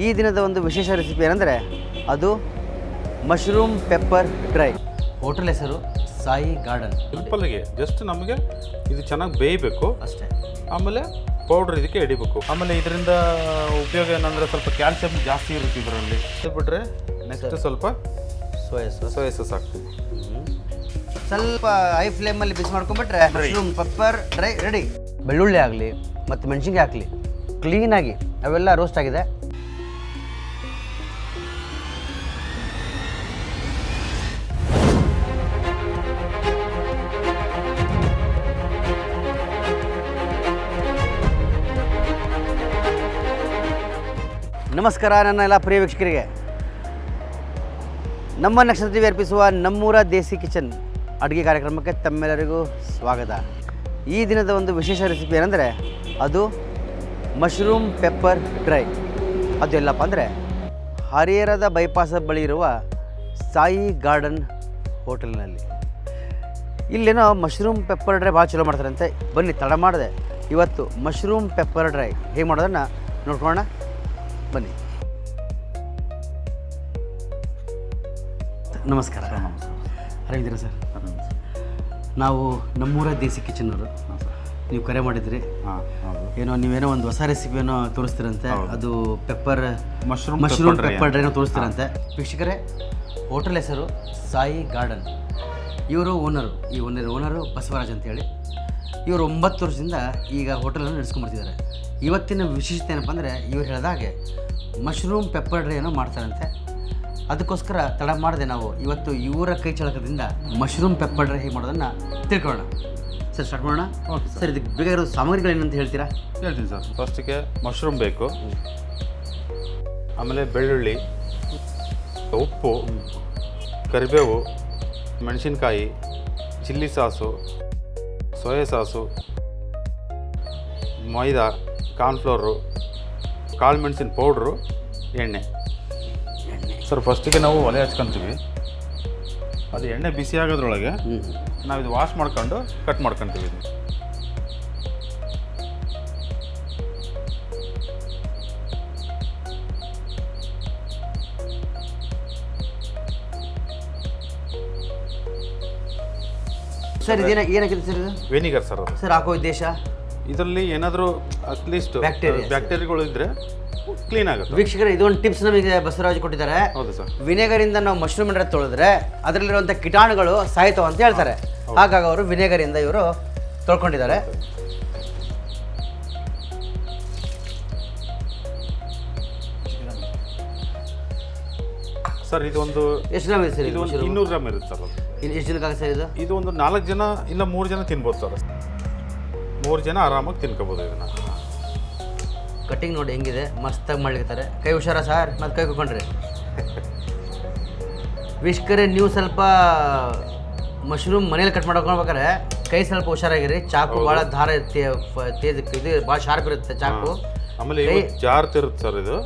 ಈ ದಿನದ ಒಂದು ವಿಶೇಷ ರೆಸಿಪಿ ಏನಂದರೆ ಅದು ಮಶ್ರೂಮ್ ಪೆಪ್ಪರ್ ಡ್ರೈ. ಹೋಟೆಲ್ ಹೆಸರು ಸಾಯಿ ಗಾರ್ಡನ್. ಸಿಂಪಲ್ಗೆ ಜಸ್ಟ್ ನಮಗೆ ಇದು ಚೆನ್ನಾಗಿ ಬೇಯಬೇಕು ಅಷ್ಟೇ. ಆಮೇಲೆ ಪೌಡ್ರ್ ಇದಕ್ಕೆ ಹಿಡಿಬೇಕು. ಆಮೇಲೆ ಇದರಿಂದ ಉಪಯೋಗ ಏನಂದರೆ ಸ್ವಲ್ಪ ಕ್ಯಾಲ್ಸಿಯಂ ಜಾಸ್ತಿ ಇರುತ್ತೆ ಇದರಲ್ಲಿ. ಇದು ಬಿಟ್ಟರೆ ನೆಕ್ಸ್ಟ್ ಸ್ವಲ್ಪ ಸೋಯಾ ಸಾಸ್ ಹಾಕ್ತೀವಿ. ಸ್ವಲ್ಪ ಹೈ ಫ್ಲೇಮಲ್ಲಿ ಬಿಸಿ ಮಾಡ್ಕೊಂಡ್ಬಿಟ್ರೆ ಮಶ್ರೂಮ್ ಪೆಪ್ಪರ್ ಡ್ರೈ ರೆಡಿ. ಬೆಳ್ಳುಳ್ಳಿ ಆಗಲಿ ಮತ್ತು ಮೆಣಸಿನ್ಕಾಯಿ ಹಾಕಲಿ ಕ್ಲೀನಾಗಿ ಅವೆಲ್ಲ ರೋಸ್ಟ್ ಆಗಿದೆ. ನಮಸ್ಕಾರ ನನ್ನ ಎಲ್ಲ ಪ್ರಿಯ ವೀಕ್ಷಕರಿಗೆ. ನಮ್ಮ ನಕ್ಷತ್ರ ಟಿವಿ ಅರ್ಪಿಸುವ ನಮ್ಮೂರ ದೇಸಿ ಕಿಚನ್ ಅಡುಗೆ ಕಾರ್ಯಕ್ರಮಕ್ಕೆ ತಮ್ಮೆಲ್ಲರಿಗೂ ಸ್ವಾಗತ. ಈ ದಿನದ ಒಂದು ವಿಶೇಷ ರೆಸಿಪಿ ಏನಂದರೆ ಅದು ಮಶ್ರೂಮ್ ಪೆಪ್ಪರ್ ಡ್ರೈ. ಅದು ಎಲ್ಲಪ್ಪ ಅಂದರೆ ಹರಿಹರದ ಬೈಪಾಸ್ ಬಳಿ ಇರುವ ಸಾಯಿ ಗಾರ್ಡನ್ ಹೋಟೆಲ್ನಲ್ಲಿ. ಇಲ್ಲೇನೋ ಮಶ್ರೂಮ್ ಪೆಪ್ಪರ್ ಡ್ರೈ ಭಾಳ ಚಲೋ ಮಾಡ್ತಾರಂತೆ. ಬನ್ನಿ ತಡ ಮಾಡಿದೆ ಇವತ್ತು ಮಶ್ರೂಮ್ ಪೆಪ್ಪರ್ ಡ್ರೈ ಹೇಗೆ ಮಾಡೋದನ್ನು ನೋಡ್ಕೊಳ್ಳೋಣ ಬನ್ನಿ. ನಮಸ್ಕಾರ. ಆರಾಮಿದ್ದೀರಾ ಸರ್? ನಾವು ನಮ್ಮೂರ ದೇಸಿ ಕಿಚನ್ನವರು. ನೀವು ಕರೆ ಮಾಡಿದ್ರಿ. ನೀವೇನೋ ಒಂದು ಹೊಸ ರೆಸಿಪಿ ಏನೋ ತೋರಿಸ್ತೀರಂತೆ. ಅದು ಮಶ್ರೂಮ್ ಪೆಪ್ಪರ್ ಡ್ರೈನೋ ತೋರಿಸ್ತೀರಂತೆ. ವೀಕ್ಷಕರೇ, ಹೋಟೆಲ್ ಹೆಸರು ಸಾಯಿ ಗಾರ್ಡನ್. ಇವರು ಈ ಓನರು ಬಸವರಾಜ್ ಅಂತೇಳಿ. ಇವರು 9 ವರ್ಷದಿಂದ ಈಗ ಹೋಟೆಲನ್ನು ನಡೆಸ್ಕೊಂಡ್ಬರ್ತಿದ್ದಾರೆ. ಇವತ್ತಿನ ವಿಶೇಷತೆ ಏನಪ್ಪ ಅಂದರೆ ಇವ್ರು ಹೇಳಿದಾಗೆ ಮಶ್ರೂಮ್ ಪೆಪ್ಪರ್ ಡ್ರೈ ಏನೋ ಮಾಡ್ತಾರಂತೆ. ಅದಕ್ಕೋಸ್ಕರ ತಡ ಮಾಡಿದೆ ನಾವು ಇವತ್ತು ಇವರ ಕೈ ಚಳಕದಿಂದ ಮಶ್ರೂಮ್ ಪೆಪ್ಪರ್ ಡ್ರೈ ಹೇಗೆ ಮಾಡೋದನ್ನು ತಿಳ್ಕೊಳ್ಳೋಣ. ಸರ್ ಸ್ಟಾರ್ಟ್ ಮಾಡೋಣ. ಓಕೆ ಸರ್, ಇದಕ್ಕೆ ಬೇಕಾಗಿರೋ ಸಾಮಗ್ರಿಗಳೇನಂತ ಹೇಳ್ತೀರಾ? ಹೇಳ್ತೀನಿ ಸರ್. ಫಸ್ಟಿಗೆ ಮಶ್ರೂಮ್ ಬೇಕು, ಆಮೇಲೆ ಬೆಳ್ಳುಳ್ಳಿ, ಉಪ್ಪು, ಕರಿಬೇವು, ಮೆಣಸಿನ್ಕಾಯಿ, ಚಿಲ್ಲಿ ಸಾಸು, ಸೋಯಾ ಸಾಸು, ಮೈದಾ, ಕಾರ್ನ್ಫ್ಲೋರು, ಕಾಳು ಮೆಣಸಿನ ಪೌಡ್ರು, ಎಣ್ಣೆ. ಸರ್ ಫಸ್ಟಿಗೆ ನಾವು ಒಲೆ ಹಚ್ಕೊತೀವಿ. ಅದು ಎಣ್ಣೆ ಬಿಸಿ ಆಗೋದ್ರೊಳಗೆ ನಾವು ಇದು ವಾಶ್ ಮಾಡ್ಕೊಂಡು ಕಟ್ ಮಾಡ್ಕೊತೀವಿ. ಇದು ಸರ್ ಏನಾಗಿದೆ ಸರ್? ಇದು ವೆನಿಗರ್ ಸರ್. ಅದು ಸರ್ ಹಾಕೋ ಉದ್ದೇಶ ಇದರಲ್ಲಿ ಏನಾದರೂ ಅಟ್ಲೀಸ್ಟ್ ಬ್ಯಾಕ್ಟೀರಿಯಾ ಬ್ಯಾಕ್ಟೀರಿಯಾಗಳು ಇದ್ದರೆ ಕ್ಲೀನ್ ಆಗುತ್ತೆ. ವೀಕ್ಷಕರೇ, ಇದೊಂದು ಟಿಪ್ಸ್ ನಮಗೆ ಬಸವರಾಜ್ ಕೊಟ್ಟಿದ್ದಾರೆ. ಹೌದು ಸರ್. ವಿನೆಗರಿಂದ ನಾವು ಮಶ್ರೂಮ್ ಡ್ರೈ ತೊಳೆದ್ರೆ ಅದರಲ್ಲಿರುವಂಥ ಕೀಟಾಣುಗಳು ಸಾಯ್ತಾವ ಅಂತ ಹೇಳ್ತಾರೆ. ಹಾಗಾಗಿ ಅವರು ವಿನೆಗರಿಂದ ಇವರು ತೊಳ್ಕೊಂಡಿದ್ದಾರೆ. ಸರ್ ಇದು ಒಂದು ಎಷ್ಟು ಗ್ರಾಮ್ ಇದೆ ಸರ್? ಇದು ಒಂದು 200 ಗ್ರಾಮ್ ಇರುತ್ತೆ ಸರ್. ಅದು ಎಷ್ಟು ಜನಕ್ಕಾಗ ಸರ್? ಇದು ಒಂದು 4 ಜನ ಇಲ್ಲ 3 ಜನ ತಿನ್ಬೋದು ಸರ್. 3 ಜನ ಆರಾಮಾಗಿ ತಿನ್ಕೋಬೋದು ಇದನ್ನು. ಕಟ್ಟಿಂಗ್ ನೋಡಿ ಹೆಂಗಿದೆ, ಮಸ್ತಾಗಿ ಮಾಡ್ಲಿಕ್ತಾರೆ. ಕೈ ಹುಷಾರ ಸರ್, ಮತ್ತು ಕೈ ಕುತ್ಕೊಂಡ್ರಿ. ವೀಕ್ಷಕರೇ, ನೀವು ಸ್ವಲ್ಪ ಮಶ್ರೂಮ್ ಮನೇಲಿ ಕಟ್ ಮಾಡ್ಕೊಳ್ಬೇಕಾದ್ರೆ ಕೈ ಸ್ವಲ್ಪ ಹುಷಾರಾಗಿರಿ. ಚಾಕು ಭಾಳ ಧಾರ ತೇಜ್ ಇದು ಭಾಳ ಶಾರ್ಪ್ ಇರುತ್ತೆ ಚಾಕು. ಆಮೇಲೆ ಜಾರ್ತಿರುತ್ತೆ ಸರ್. ಇದು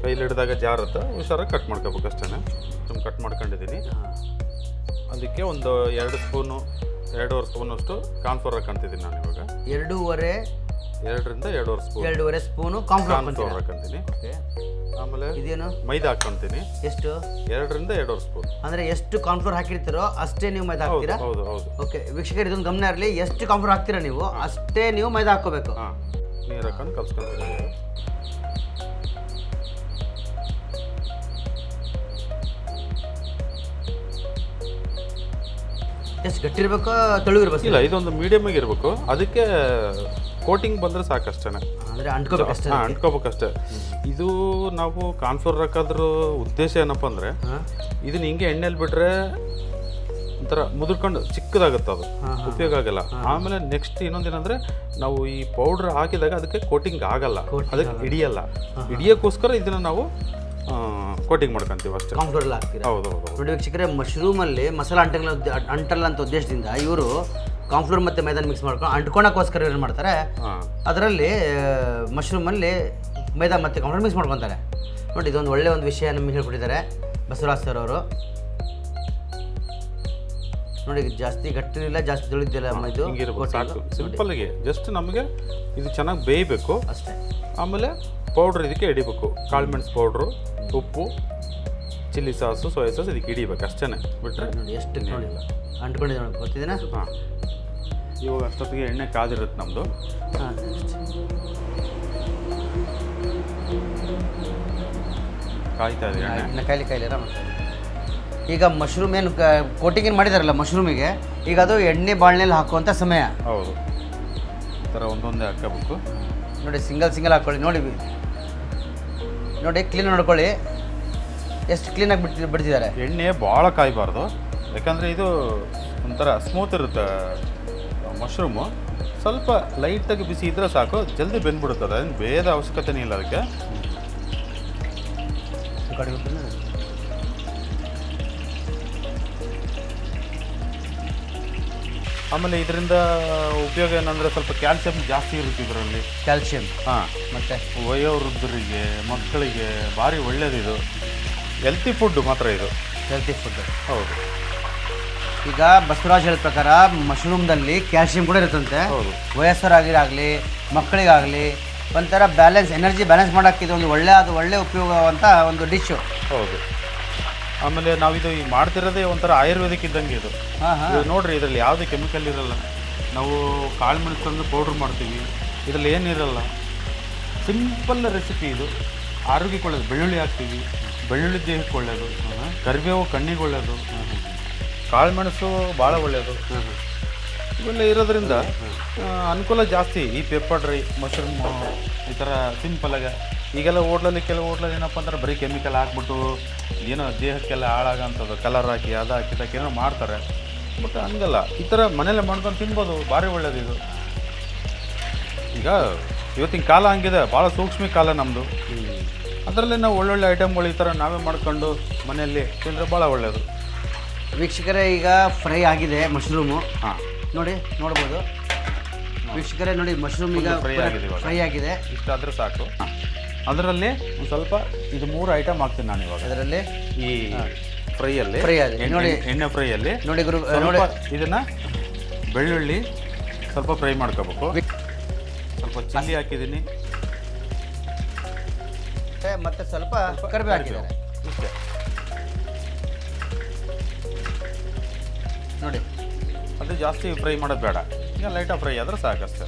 ಕೈಲಿ ಹಿಡಿದಾಗ ಜಾರುತ್ತೆ. ಹುಷಾರಾಗಿ ಕಟ್ ಮಾಡ್ಕೋಬೇಕು ಅಷ್ಟೇ. ಕಟ್ ಮಾಡ್ಕೊಂಡಿದ್ದೀನಿ. ಅದಕ್ಕೆ ಒಂದು 2-2.5 ಸ್ಪೂನಷ್ಟು ಕಾರ್ನ್ಫ್ಲೋರ್ ಹಾಕೊಂತಿದ್ದೀನಿ ನಾನು ಇವಾಗ. 2.5 ಸ್ಪೂನು ಕಾರ್ನ್ಫ್ಲೋರ್ ಹಾಕೊಂತೀನಿ. ಆಮೇಲೆ ಇದೇನು ಮೈದಾ ಹಾಕೊಂತೀನಿ. ಎಷ್ಟು? 2.5 ಸ್ಪೂನ್. ಅಂದರೆ ಎಷ್ಟು ಕಾರ್ನ್ಫ್ಲೋರ್ ಹಾಕಿರ್ತೀರೋ ಅಷ್ಟೇ ನೀವು ಮೈದಾ ಹಾಕ್ತೀರಾ? ಹೌದು ಹೌದು. ಓಕೆ ವೀಕ್ಷಕರು, ಇದೊಂದು ಗಮನ ಇರಲಿ. ಎಷ್ಟು ಕಾರ್ನ್ಫ್ಲೋರ್ ಹಾಕ್ತೀರಾ ನೀವು ಅಷ್ಟೇ ನೀವು ಮೈದಾ ಹಾಕ್ಕೋಬೇಕು. ಹಾಂ, ನೀರು ಹಾಕೊಂಡು ಕಲ್ಸ್ಕೊತೀನಿ. ಎಷ್ಟು ಗಟ್ಟಿ ಇರಬೇಕು, ತೆಳುಗಿರ್ಬೇಕು? ಇಲ್ಲ, ಇದೊಂದು ಮೀಡಿಯಮ್ ಆಗಿ ಇರಬೇಕು. ಅದಕ್ಕೆ ಕೋಟಿಂಗ್ ಬಂದರೆ ಸಾಕಷ್ಟೇ. ಅಂದರೆ ಅಂಟ್ಕೋಬೇಕಷ್ಟೇ. ಅಂಟ್ಕೋಬೇಕಷ್ಟೇ. ಇದು ನಾವು ಕಾರ್ನ್ಫ್ಲೋರ್ ಹಾಕೋದ್ರ ಉದ್ದೇಶ ಏನಪ್ಪ ಅಂದರೆ ಇದನ್ನ ಹಿಂಗೆ ಎಣ್ಣೆಲಿ ಬಿಟ್ರೆ ಒಂಥರ ಮುದುರ್ಕೊಂಡು ಚಿಕ್ಕದಾಗುತ್ತೆ. ಅದು ಉಪಯೋಗ ಆಗಲ್ಲ. ಆಮೇಲೆ ನೆಕ್ಸ್ಟ್ ಇನ್ನೊಂದೇನಂದರೆ ನಾವು ಈ ಪೌಡ್ರ್ ಹಾಕಿದಾಗ ಅದಕ್ಕೆ ಕೋಟಿಂಗ್ ಆಗಲ್ಲ, ಅದಕ್ಕೆ ಹಿಡಿಯೋಕ್ಕೋಸ್ಕರ ಇದನ್ನು ನಾವು ಕೋಟಿಂಗ್ ಮಾಡ್ಕೊಂತೀವಿ ಅಷ್ಟೇ. ಕಾರ್ನ್ಫ್ಲೋರ್ ಎಲ್ಲ ಹಾಕ್ತೀರಾ? ಹೌದು ಹೌದು. ನೋಡಿ ವೀಕ್ಷಕರೇ, ಮಶ್ರೂಮಲ್ಲಿ ಮಸಾಲ ಅಂಟಲ್ಲ ಅಂತ ಉದ್ದೇಶದಿಂದ ಇವರು ಕಾರ್ನ್ಫ್ಲೋರ್ ಮತ್ತು ಮೈದಾನ ಮಿಕ್ಸ್ ಮಾಡ್ಕೊಂಡು ಅಂಟ್ಕೊಳಕ್ಕೋಸ್ಕರ ಏನು ಮಾಡ್ತಾರೆ, ಅದರಲ್ಲಿ ಮಶ್ರೂಮಲ್ಲಿ ಮೈದಾ ಮತ್ತು ಕಾರ್ನ್ಫ್ಲೋರ್ ಮಿಕ್ಸ್ ಮಾಡ್ಕೊತಾರೆ. ನೋಡಿ, ಇದೊಂದು ಒಳ್ಳೆಯ ಒಂದು ವಿಷಯ ನಮಗೆ ಹೇಳ್ಕೊಟ್ಟಿದ್ದಾರೆ ಬಸವರಾಜ್ ಸರ್ ಅವರು. ನೋಡಿ ಜಾಸ್ತಿ ಗಟ್ಟಿಲ್ಲ ಜಾಸ್ತಿ ತಿಳಿದಿಲ್ಲ ಇದು ಹಿಂಗಿರ್ಬೇಕು ಸಾಕು. ಸಿಂಪಲ್ಗೆ ಜಸ್ಟ್ ನಮಗೆ ಇದು ಚೆನ್ನಾಗಿ ಬೇಯಬೇಕು ಅಷ್ಟೇ. ಆಮೇಲೆ ಪೌಡ್ರ್ ಇದಕ್ಕೆ ಹಿಡಿಬೇಕು. ಕಾಳು ಮೆಣಸು ಪೌಡ್ರು, ಉಪ್ಪು, ಚಿಲ್ಲಿ ಸಾಸು, ಸೋಯಾ ಸಾಸ್ ಇದಕ್ಕೆ ಹಿಡಿಬೇಕು ಅಷ್ಟೇ. ಬಿಟ್ಟರೆ ನೋಡಿ ಎಷ್ಟು ನೋಡಿ ಅಂಟ್ಕೊಂಡಿದೆ ನೋಡಿ ಗೊತ್ತಿದ್ದೀನಾ. ಹಾಂ, ಇವಾಗ ಅಷ್ಟೊತ್ತಿಗೆ ಎಣ್ಣೆ ಕಾದಿರುತ್ತೆ ನಮ್ಮದು. ಹಾಂ, ಕಾಯ್ತಾ ಇದೆ ಎಣ್ಣೆ. ಇನ್ನು ಕಾಯಿಲೆ ಮತ್ತೆ ಈಗ ಮಶ್ರೂಮ್ ಏನು ಕೋಟಿಂಗ್ ಏನು ಮಾಡಿದಾರಲ್ಲ ಮಶ್ರೂಮಿಗೆ, ಈಗ ಅದು ಎಣ್ಣೆ ಬಾಣಲೆಯಲ್ಲಿ ಹಾಕುವಂಥ ಸಮಯ. ಹೌದು, ಈ ಥರ ಒಂದೊಂದೇ ಹಾಕಬೇಕು. ನೋಡಿ ಸಿಂಗಲ್ ಹಾಕ್ಕೊಳ್ಳಿ. ನೋಡಿ ಕ್ಲೀನ್ ನೋಡ್ಕೊಳ್ಳಿ ಎಷ್ಟು ಕ್ಲೀನಾಗಿ ಬಿಡ್ತಿದ್ದಾರೆ. ಎಣ್ಣೆ ಭಾಳ ಕಾಯಬಾರ್ದು, ಯಾಕಂದರೆ ಇದು ಒಂಥರ ಸ್ಮೂತ್ ಇರುತ್ತೆ ಮಶ್ರೂಮು. ಸ್ವಲ್ಪ ಲೈಟಾಗಿ ಬಿಸಿ ಇದ್ದರೆ ಸಾಕು, ಜಲ್ದಿ ಬೆಂದ್ಬಿಡುತ್ತದೆ. ಅದೇನು ಬೇದ ಅವಶ್ಯಕತೆನೇ ಇಲ್ಲ ಅದಕ್ಕೆ. ಆಮೇಲೆ ಇದರಿಂದ ಉಪಯೋಗ ಏನಂದರೆ ಸ್ವಲ್ಪ ಕ್ಯಾಲ್ಸಿಯಂ ಜಾಸ್ತಿ ಇರುತ್ತೆ ಇದರಲ್ಲಿ. ಕ್ಯಾಲ್ಸಿಯಂ. ಹಾಂ, ಮತ್ತು ವಯೋವೃದ್ಧರಿಗೆ, ಮಕ್ಕಳಿಗೆ ಭಾರಿ ಒಳ್ಳೆಯದಿದು. ಹೆಲ್ತಿ ಫುಡ್ ಮಾತ್ರ ಇದು. Healthy food. ಹೌದು. ಈಗ ಬಸವರಾಜ್ ಹೇಳಿದ ಪ್ರಕಾರ ಮಶ್ರೂಮ್ದಲ್ಲಿ ಕ್ಯಾಲ್ಸಿಯಂ ಕೂಡ ಇರುತ್ತಂತೆ. ಹೌದು. ವಯಸ್ಸರಾಗಿರಾಗಲಿ ಮಕ್ಕಳಿಗಾಗಲಿ ಒಂಥರ ಎನರ್ಜಿ ಬ್ಯಾಲೆನ್ಸ್ ಮಾಡೋಕ್ಕೆ ಇದು ಒಂದು ಒಳ್ಳೆ ಉಪಯೋಗವಂಥ ಒಂದು ಡಿಶ್ಶು. ಹೌದು. ಆಮೇಲೆ ನಾವಿದು ಈಗ ಮಾಡ್ತಿರೋದೇ ಒಂಥರ ಆಯುರ್ವೇದಿಕ್ ಇದ್ದಂಗೆ ಇದು. ಇದು ನೋಡ್ರಿ, ಇದರಲ್ಲಿ ಯಾವುದೇ ಕೆಮಿಕಲ್ ಇರಲ್ಲ. ನಾವು ಕಾಳು ಮೆಣಸು ತಂದು ಪೌಡ್ರ್ ಮಾಡ್ತೀವಿ, ಇದರಲ್ಲಿ ಏನಿರಲ್ಲ. ಸಿಂಪಲ್ ರೆಸಿಪಿ ಇದು. ಆರೋಗ್ಯಕ್ಕೆ ಒಳ್ಳೆಯದು. ಬೆಳ್ಳುಳ್ಳಿ ಹಾಕ್ತೀವಿ, ಬೆಳ್ಳುಳ್ಳಿ ದೇಹಕ್ಕೆ ಒಳ್ಳೆಯದು. ಕರಿಬೇವು ಕಣ್ಣಿಗೆ ಒಳ್ಳೆಯದು. ಕಾಳು ಮೆಣಸು ಭಾಳ ಒಳ್ಳೆಯದು. ಇವೆಲ್ಲ ಇರೋದ್ರಿಂದ ಅನುಕೂಲ ಜಾಸ್ತಿ. ಈ ಪೆಪ್ಪರ್ ಡ್ರೈ, ಮಶ್ರೂಮು ಈ ಥರ ಸಿಂಪಲಾಗಿ. ಈಗೆಲ್ಲ ಹೋಟ್ಲಲ್ಲಿ ಕೆಲವು ಹೋಟ್ಲಲ್ಲಿ ಏನಪ್ಪ ಅಂದ್ರೆ ಬರೀ ಕೆಮಿಕಲ್ ಹಾಕ್ಬಿಟ್ಟು ಏನೋ ದೇಹಕ್ಕೆಲ್ಲ ಹಾಳಾಗೋಂಥದ್ದು ಕಲರ್ ಹಾಕಿ ಅದು ಹಾಕಿದ್ದಕ್ಕೆ ಏನೋ ಮಾಡ್ತಾರೆ. ಬಟ್ ಹಂಗಲ್ಲ, ಈ ಥರ ಮನೇಲೆ ಮಾಡ್ಕೊಂಡು ತಿನ್ಬೋದು. ಭಾರಿ ಒಳ್ಳೆಯದು ಇದು. ಈಗ ಇವತ್ತಿನ ಕಾಲ ಹಂಗಿದೆ, ಭಾಳ ಸೂಕ್ಷ್ಮ ಕಾಲ ನಮ್ಮದು. ಅದರಲ್ಲಿ ನಾವು ಒಳ್ಳೊಳ್ಳೆ ಐಟಮ್ಗಳು ಈ ಥರ ನಾವೇ ಮಾಡ್ಕೊಂಡು ಮನೆಯಲ್ಲಿ ತಿಂದರೆ ಭಾಳ ಒಳ್ಳೆಯದು. ವೀಕ್ಷಕರೇ, ಈಗ ಫ್ರೈ ಆಗಿದೆ ಮಶ್ರೂಮು. ಹಾಂ, ನೋಡ್ಬೋದು ವೀಕ್ಷಕರೇ. ನೋಡಿ ಮಶ್ರೂಮ್ ಈಗ ಫ್ರೈ ಆಗಿದೆ. ಇಷ್ಟಾದರೆ ಸಾಕು. ಅದರಲ್ಲಿ ಒಂದು ಸ್ವಲ್ಪ ಇದು 3 ಐಟಮ್ ಹಾಕ್ತೀನಿ ನಾನು ಇವಾಗ ಅದರಲ್ಲಿ. ಈ ಫ್ರೈಯಲ್ಲಿ ನೋಡಿ, ಎಣ್ಣೆ ಫ್ರೈಯಲ್ಲಿ ನೋಡಿ ಇದನ್ನು ಬೆಳ್ಳುಳ್ಳಿ ಸ್ವಲ್ಪ ಫ್ರೈ ಮಾಡ್ಕೋಬೇಕು. ಸ್ವಲ್ಪ ಚಿಲ್ಲಿ ಹಾಕಿದ್ದೀನಿ, ಮತ್ತೆ ಸ್ವಲ್ಪ ಕರಿಬೇವು ಹಾಕಿದ್ದಾರೆ. ಇಷ್ಟೇ ನೋಡಿ. ಅದು ಜಾಸ್ತಿ ಫ್ರೈ ಮಾಡೋದು ಬೇಡ, ಈಗ ಲೈಟಾಗಿ ಫ್ರೈ ಆದರೆ ಸಾಕಷ್ಟೆ.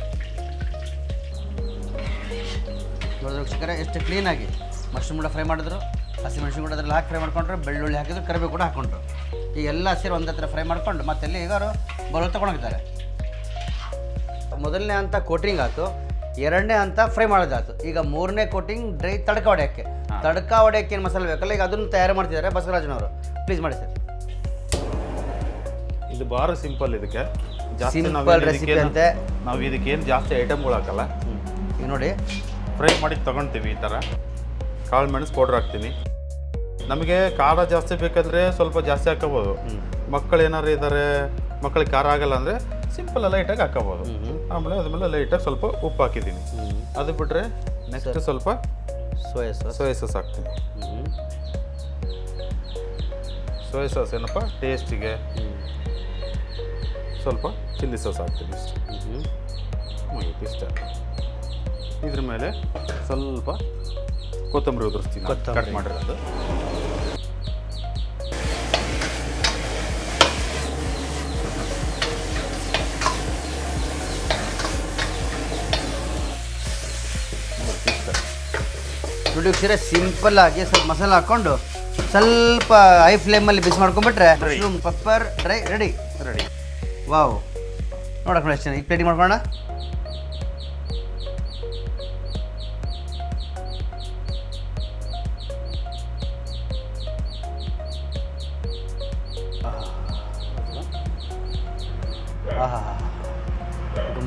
ನೋಡಿದ್ರೆ ವೀಕ್ಷಕರೇ ಎಷ್ಟು ಕ್ಲೀನಾಗಿ ಮಶ್ರೂಮ್ ಕೂಡ ಫ್ರೈ ಮಾಡಿದ್ರು. ಹಸಿಮೆಣಸಿನ ಕೂಡ ಅದರಲ್ಲಿ ಹಾಕಿ ಫ್ರೈ ಮಾಡ್ಕೊಂಡ್ರು. ಬೆಳ್ಳುಳ್ಳಿ ಹಾಕಿದ್ರು, ಕರಿಬೇವು ಕೂಡ ಹಾಕ್ಕೊಂಡ್ರು. ಈ ಎಲ್ಲ ಸೇರಿ ಒಂದು ಹತ್ರ ಫ್ರೈ ಮಾಡ್ಕೊಂಡು ಮತ್ತೆಲ್ಲಿ ಈಗ ಅವರು ಬರೋ ತೊಗೊಂಡೋಗಿದ್ದಾರೆ. ಮೊದಲನೇ ಹಂತ ಕೋಟಿಂಗ್ ಆಯಿತು, ಎರಡನೇ ಹಂತ ಫ್ರೈ ಮಾಡೋದಾಯ್ತು. ಈಗ ಮೂರನೇ ಕೋಟಿಂಗ್ ಡ್ರೈ ತಡಕ ಹೊಡೆಯೋಕ್ಕೆ. ತಡಕ ಹೊಡೆಯೋಕ್ಕೆ ಏನು ಮಸಾಲೆ ಬೇಕಲ್ಲ, ಈಗ ಅದನ್ನು ತಯಾರು ಮಾಡ್ತಿದ್ದಾರೆ ಬಸವರಾಜನವರು. ಪ್ಲೀಸ್ ಮಾಡಿ ಸರ್. ಇದು ಭಾಳ ಸಿಂಪಲ್. ಇದಕ್ಕೆ ಜಾಸ್ತಿ ಸಿಂಪಲ್ ರೆಸಿಪಿ ಅಂತೆ. ನಾವು ಇದಕ್ಕೇನು ಜಾಸ್ತಿ ಐಟಮ್ಗಳು ಹಾಕಲ್ಲ. ಈಗ ನೋಡಿ ಫ್ರೈ ಮಾಡಿ ತೊಗೊಳ್ತೀವಿ. ಈ ಥರ ಕಾಳು ಮೆಣಸು ಪೌಡ್ರ್ ಹಾಕ್ತೀನಿ. ನಮಗೆ ಖಾರ ಜಾಸ್ತಿ ಬೇಕಾದರೆ ಸ್ವಲ್ಪ ಜಾಸ್ತಿ ಹಾಕೋಬೋದು. ಮಕ್ಕಳು ಏನಾರು ಇದ್ದಾರೆ, ಮಕ್ಕಳಿಗೆ ಖಾರ ಆಗಲ್ಲ ಅಂದರೆ ಸಿಂಪಲ್ ಲೈಟಾಗಿ ಹಾಕೋಬೋದು. ಆಮೇಲೆ ಅದ್ಮೇಲೆ ಲೈಟಾಗಿ ಸ್ವಲ್ಪ ಉಪ್ಪು ಹಾಕಿದ್ದೀನಿ. ಅದು ಬಿಟ್ಟರೆ ನೆಕ್ಸ್ಟ್ ಸ್ವಲ್ಪ ಸೋಯಾ ಸಾಸ್ ಹಾಕ್ತೀನಿ. ಸೋಯಾ ಸಾಸ್ ಏನಪ್ಪ ಟೇಸ್ಟಿಗೆ. ಸ್ವಲ್ಪ ಚಿಲ್ಲಿ ಸಾಸ್ ಹಾಕ್ತೀನಿ. ಇಷ್ಟ. ಇದ್ರ ಮೇಲೆ ಸ್ವಲ್ಪ ಕೊತ್ತಂಬರಿ ಉದುರಿಸ್ತೀನಿ, ಕಟ್ ಮಾಡಿರೋದು. ನೋಡಿ ವೀಕ್ಷಕರೇ, ಸಿಂಪಲ್ ಆಗಿ ಸ್ವಲ್ಪ ಮಸಾಲೆ ಹಾಕ್ಕೊಂಡು ಸ್ವಲ್ಪ ಹೈ ಫ್ಲೇಮಲ್ಲಿ ಬಿಸಿ ಮಾಡ್ಕೊಂಡ್ಬಿಟ್ರೆ mushroom pepper dry ready. Wow, ನೋಡಕ್ಕೆ ನೋಡಿ ಎಷ್ಟು ಚೆನ್ನಾಗಿ. ಈಗ ಪ್ಲೇಟಿಂಗ್ ಮಾಡ್ಕೊಳ್ಳೋಣ.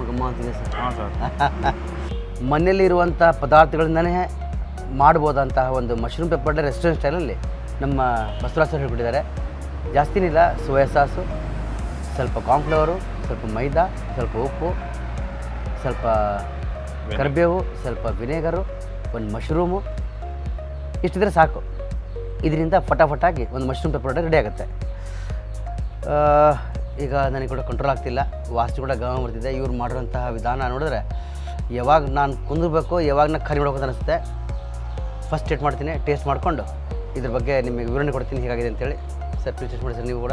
ಘಮ ಅಂತಿದೆ ಸರ್. ಹಾಂ ಸರ್. ಮನೆಯಲ್ಲಿರುವಂಥ ಪದಾರ್ಥಗಳಿಂದನೇ ಮಾಡ್ಬೋದಂತಹ ಒಂದು ಮಶ್ರೂಮ್ ಪೆಪ್ಪರ್ ಡ್ರೈ ರೆಸ್ಟೋರೆಂಟ್ ಸ್ಟೈಲಲ್ಲಿ ನಮ್ಮ ಬಸವರಾಜ್ ಸರ್ ಹೇಳ್ಬಿಟ್ಟಿದ್ದಾರೆ. ಜಾಸ್ತಿನಿಲ್ಲ, ಸೋಯಾ ಸಾಸು, ಸ್ವಲ್ಪ ಕಾರ್ನ್ಫ್ಲವರು, ಸ್ವಲ್ಪ ಮೈದಾ, ಸ್ವಲ್ಪ ಉಪ್ಪು, ಸ್ವಲ್ಪ ಕರಿಬೇವು, ಸ್ವಲ್ಪ ವಿನೇಗರು, ಒಂದು ಮಶ್ರೂಮು, ಇಷ್ಟಿದ್ರೆ ಸಾಕು. ಇದರಿಂದ ಫಟಾಫಟಾಗಿ ಒಂದು ಮಶ್ರೂಮ್ ಪೆಪ್ಪರ್ ಡ್ರೈ ರೆಡಿ ಆಗುತ್ತೆ. ಈಗ ನನಗೆ ಕೂಡ ಕಂಟ್ರೋಲ್ ಆಗ್ತಿಲ್ಲ, ವಾಸನೆ ಕೂಡ ಗಮ ಬರ್ತಿದೆ. ಇವ್ರು ಮಾಡಿರೋಂತಹ ವಿಧಾನ ನೋಡಿದ್ರೆ ಯಾವಾಗ ನಾನು ಕುಂದಿರ್ಬೇಕು, ಯಾವಾಗ ನಾನು ಕರಿ ಮಾಡ್ಬೇಕು ಅಂತ ಅನಿಸುತ್ತೆ. ಫಸ್ಟ್ ಟೇಸ್ಟ್ ಮಾಡ್ತೀನಿ, ಟೇಸ್ಟ್ ಮಾಡಿಕೊಂಡು ಇದ್ರ ಬಗ್ಗೆ ನಿಮಗೆ ವಿವರಣೆ ಕೊಡ್ತೀನಿ ಹೇಗಾಗಿದೆ ಅಂತೇಳಿ. ಸರ್ ಪ್ಲೀಸ್ ಟೇಸ್ಟ್ ಮಾಡಿ ಸರ್ ನೀವು ಕೂಡ.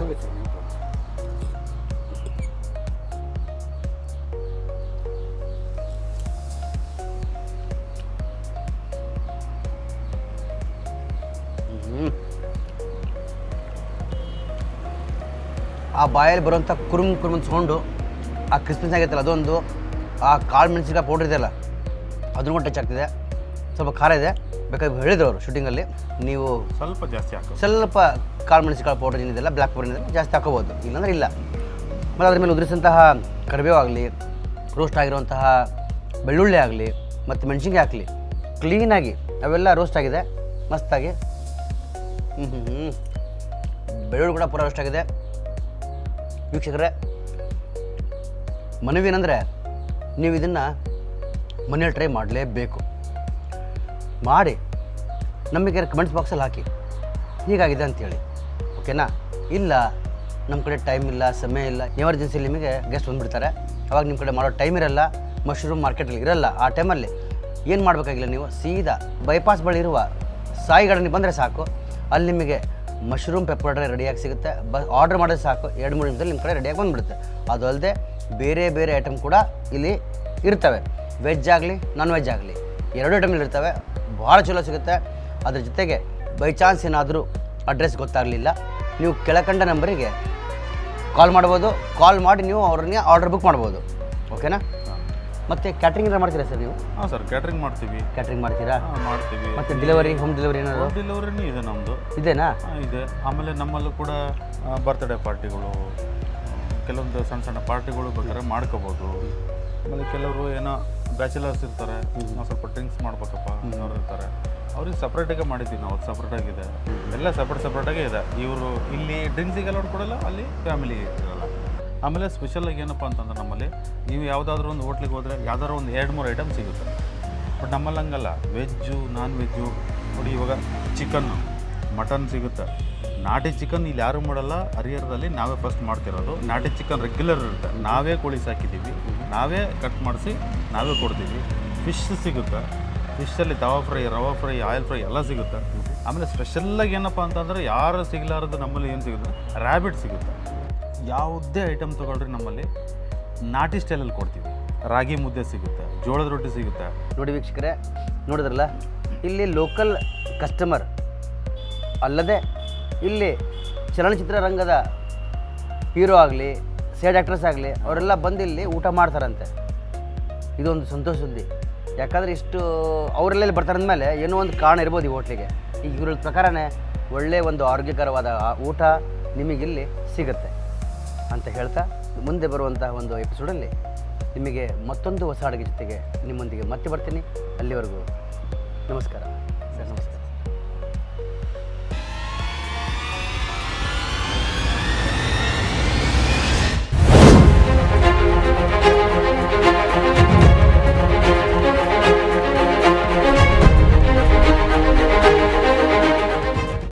ಆ ಬಾಯಲ್ಲಿ ಬರುವಂಥ ಕುರುಮ್ ಸೌಂಡು, ಆ ಕ್ರಿಸ್ಪನ್ಸ್ ಆಗೈತಲ್ಲ ಅದೊಂದು, ಆ ಕಾಳು ಮೆಣಸಿನ್ಕಾಯಿ ಪೌಡ್ರ್ ಇದೆಯಲ್ಲ ಅದನ್ನು ಕೂಡ ಟಚ್ ಆಗ್ತಿದೆ. ಸ್ವಲ್ಪ ಖಾರ ಇದೆ, ಬೇಕಾದ್ರೆ ಹೇಳಿದ್ರು ಅವರು ಶೂಟಿಂಗಲ್ಲಿ ನೀವು ಸ್ವಲ್ಪ ಜಾಸ್ತಿ ಹಾಕೋ, ಸ್ವಲ್ಪ ಕಾಳು ಮೆಣಸಿನ್ಕಾಯಿ ಪೌಡ್ರ್ ಏನಿದೆಲ್ಲ ಬ್ಲ್ಯಾಕ್ ಪೌಡರ್ ಏನಿದೆ ಜಾಸ್ತಿ ಹಾಕೋಬೋದು, ಇಲ್ಲಾಂದ್ರೆ ಇಲ್ಲ. ಮತ್ತು ಅದ್ರ ಮೇಲೆ ಉದುರಿಸಂತಹ ಕರಿಬೇವು ಆಗಲಿ, ರೋಸ್ಟ್ ಆಗಿರುವಂತಹ ಬೆಳ್ಳುಳ್ಳಿ ಆಗಲಿ ಮತ್ತು ಮೆಣಸಿನ್ಕಾಯಿ ಹಾಕಲಿ, ಕ್ಲೀನಾಗಿ ಅವೆಲ್ಲ ರೋಸ್ಟ್ ಆಗಿದೆ ಮಸ್ತಾಗಿ. ಬೆಳ್ಳುಳ್ಳಿ ಕೂಡ ಪೂರ ರೋಸ್ಟ್ ಆಗಿದೆ. ವೀಕ್ಷಕರೇ, ಮನವಿ ಏನಂದರೆ ನೀವು ಇದನ್ನು ಮನೇಲಿ ಟ್ರೈ ಮಾಡಲೇಬೇಕು. ಮಾಡಿ ನಮಗೆ ಕಮೆಂಟ್ಸ್ ಬಾಕ್ಸಲ್ಲಿ ಹಾಕಿ ಹೀಗಾಗಿದೆ ಅಂಥೇಳಿ, ಓಕೆನಾ? ಇಲ್ಲ ನಮ್ಮ ಕಡೆ ಟೈಮ್ ಇಲ್ಲ, ಸಮಯ ಇಲ್ಲ, ಎಮರ್ಜೆನ್ಸಿಲಿ ನಿಮಗೆ ಗೆಸ್ಟ್ ಬಂದುಬಿಡ್ತಾರೆ, ಅವಾಗ ನಿಮ್ಮ ಕಡೆ ಮಾಡೋ ಟೈಮ್ ಇರಲ್ಲ, ಮಶ್ರೂಮ್ ಮಾರ್ಕೆಟಲ್ಲಿ ಇರಲ್ಲ. ಆ ಟೈಮಲ್ಲಿ ಏನು ಮಾಡಬೇಕಾಗಿಲ್ಲ, ನೀವು ಸೀದಾ ಬೈಪಾಸ್ ಬಳಿ ಇರುವ ಸಾಯಿ ಗಾರ್ಡನಿಗೆ ಬಂದರೆ ಸಾಕು, ಅಲ್ಲಿ ನಿಮಗೆ ಮಶ್ರೂಮ್ ಪೆಪ್ಪರ್ ಡ್ರೈ ರೆಡಿಯಾಗಿ ಸಿಗುತ್ತೆ. ಆರ್ಡ್ರ್ ಮಾಡೋದು ಸಾಕು, 2-3 ನಿಮಿಷದಲ್ಲಿ ನಿಮ್ಮ ಕಡೆ ರೆಡಿಯಾಗಿ ಬಂದುಬಿಡುತ್ತೆ. ಅದು ಅಲ್ಲದೆ ಬೇರೆ ಬೇರೆ ಐಟಮ್ ಕೂಡ ಇಲ್ಲಿ ಇರ್ತವೆ, ವೆಜ್ ಆಗಲಿ ನಾನ್ ವೆಜ್ ಆಗಲಿ 2 ಐಟಮ್ಗಳು ಇರ್ತವೆ. ಭಾಳ ಚಲೋ ಸಿಗುತ್ತೆ. ಅದ್ರ ಜೊತೆಗೆ ಬೈ ಚಾನ್ಸ್ ಏನಾದರೂ ಅಡ್ರೆಸ್ ಗೊತ್ತಾಗಲಿಲ್ಲ, ನೀವು ಕೆಳಕಂಡ ನಂಬರಿಗೆ ಕಾಲ್ ಮಾಡ್ಬೋದು. ಕಾಲ್ ಮಾಡಿ ನೀವು ಅವ್ರನ್ನೇ ಆರ್ಡರ್ ಬುಕ್ ಮಾಡ್ಬೋದು, ಓಕೆನಾ? ಮತ್ತು ಕ್ಯಾಟ್ರಿಂಗ್ ಎಲ್ಲ ಮಾಡ್ತೀರಾ ಸರ್ ನೀವು? ಹಾಂ ಸರ್, ಕ್ಯಾಟ್ರಿಂಗ್ ಮಾಡ್ತೀವಿ. ಕ್ಯಾಟ್ರಿಂಗ್ ಮಾಡ್ತೀರಾ? ಮಾಡ್ತೀವಿ. ಮತ್ತು ಡೆಲಿವರಿ, ಹೋಮ್ ಡೆಲಿವರಿ ಏನಾದ್ರು? ಡೆಲಿವರಿನೂ ಇದೆ ನಮ್ಮದು. ಇದೇನಾ? ಇದೆ. ಆಮೇಲೆ ನಮ್ಮಲ್ಲೂ ಕೂಡ ಬರ್ತ್ಡೇ ಪಾರ್ಟಿಗಳು, ಕೆಲವೊಂದು ಸಣ್ಣ ಸಣ್ಣ ಪಾರ್ಟಿಗಳು ಬೇಕಾದ್ರೆ ಮಾಡ್ಕೋಬೋದು. ಆಮೇಲೆ ಕೆಲವರು ಏನೋ ಬ್ಯಾಚುಲರ್ಸ್ ಇರ್ತಾರೆ, ನಾವು ಸ್ವಲ್ಪ ಡ್ರಿಂಕ್ಸ್ ಮಾಡ್ಬೇಕಪ್ಪ ಅನ್ನೋರು ಇರ್ತಾರೆ, ಅವ್ರಿಗೆ ಸಪ್ರೇಟಾಗೆ ಮಾಡಿದ್ದೀವಿ ನಾವು. ಅದು ಸಪ್ರೇಟಾಗಿದೆ, ಎಲ್ಲ ಸಪ್ರೇಟಾಗೇ ಇದೆ. ಇವರು ಇಲ್ಲಿ ಡ್ರಿಂಕ್ಸಿಗೆಲ್ಲ ಕೊಡಲ್ಲ, ಅಲ್ಲಿ ಫ್ಯಾಮಿಲಿಗೆ ಇರಲ್ಲ. ಆಮೇಲೆ ಸ್ಪೆಷಲಾಗಿ ಏನಪ್ಪ ಅಂತಂದ್ರೆ ನಮ್ಮಲ್ಲಿ ನೀವು ಯಾವುದಾದ್ರೂ ಒಂದು ಹೋಟ್ಲಿಗೆ ಹೋದರೆ ಯಾವ್ದಾದ್ರು ಒಂದು 2-3 ಐಟಮ್ ಸಿಗುತ್ತೆ. ಬಟ್ ನಮ್ಮಲ್ಲಿ ಹಂಗಲ್ಲ, ವೆಜ್ಜು ನಾನ್ ವೆಜ್ಜು ನೋಡಿ. ಇವಾಗ ಚಿಕನ್ನು, ಮಟನ್ ಸಿಗುತ್ತೆ. ನಾಟಿ ಚಿಕನ್ ಇಲ್ಲಿ ಯಾರೂ ಮಾಡಲ್ಲ, ಹರಿಹರದಲ್ಲಿ ನಾವೇ ಫಸ್ಟ್ ಮಾಡ್ತಿರೋದು. ನಾಟಿ ಚಿಕನ್ ರೆಗ್ಯುಲರ್ ಇರುತ್ತೆ, ನಾವೇ ಕೋಳಿ ಸಾಕಿದ್ದೀವಿ, ನಾವೇ ಕಟ್ ಮಾಡಿಸಿ ನಾವೇ ಕೊಡ್ತೀವಿ. ಫಿಶ್ ಸಿಗುತ್ತೆ, ಫಿಶಲ್ಲಿ ತವಾ ಫ್ರೈ, ರವಾ ಫ್ರೈ, ಆಯಿಲ್ ಫ್ರೈ ಎಲ್ಲ ಸಿಗುತ್ತೆ. ಆಮೇಲೆ ಸ್ಪೆಷಲ್ಲಾಗಿ ಏನಪ್ಪ ಅಂತಂದರೆ ಯಾರು ಸಿಗಲಾರದು ನಮ್ಮಲ್ಲಿ ಏನು ಸಿಗುತ್ತೆ, ರ್ಯಾಬಿಟ್ ಸಿಗುತ್ತೆ. ಯಾವುದೇ ಐಟಮ್ ತೊಗೊಳ್ರಿ ನಮ್ಮಲ್ಲಿ ನಾಟಿ ಸ್ಟೈಲಲ್ಲಿ ಕೊಡ್ತೀವಿ. ರಾಗಿ ಮುದ್ದೆ ಸಿಗುತ್ತೆ, ಜೋಳದ ರೊಟ್ಟಿ ಸಿಗುತ್ತೆ. ನೋಡಿ ವೀಕ್ಷಕರೇ, ನೋಡಿದ್ರಲ್ಲ, ಇಲ್ಲಿ ಲೋಕಲ್ ಕಸ್ಟಮರ್ ಅಲ್ಲದೆ ಇಲ್ಲಿ ಚಲನಚಿತ್ರ ರಂಗದ ಹೀರೋ ಆಗಲಿ, ಸೈಡ್ ಆ್ಯಕ್ಟ್ರೆಸ್ ಆಗಲಿ, ಅವರೆಲ್ಲ ಬಂದು ಇಲ್ಲಿ ಊಟ ಮಾಡ್ತಾರಂತೆ. ಇದೊಂದು ಸಂತೋಷ ಸುದ್ದಿ. ಯಾಕಂದರೆ ಇಷ್ಟು ಅವರೆಲ್ಲ ಬರ್ತಾರೆ ಅಂದಮೇಲೆ ಏನೋ ಒಂದು ಕಾರಣ ಇರ್ಬೋದು ಈ ಹೋಟ್ಲಿಗೆ. ಈಗ ಇವ್ರ ಪ್ರಕಾರನೇ ಒಳ್ಳೆಯ ಒಂದು ಆರೋಗ್ಯಕರವಾದ ಊಟ ನಿಮಗಿಲ್ಲಿ ಸಿಗುತ್ತೆ ಅಂತ ಹೇಳ್ತಾ, ಮುಂದೆ ಬರುವಂತಹ ಒಂದು ಎಪಿಸೋಡಲ್ಲಿ ನಿಮಗೆ ಮತ್ತೊಂದು ಹೊಸ ಅಡುಗೆ ಜೊತೆಗೆ ನಿಮ್ಮೊಂದಿಗೆ ಮತ್ತೆ ಬರ್ತೀನಿ. ಅಲ್ಲಿವರೆಗೂ ನಮಸ್ಕಾರ.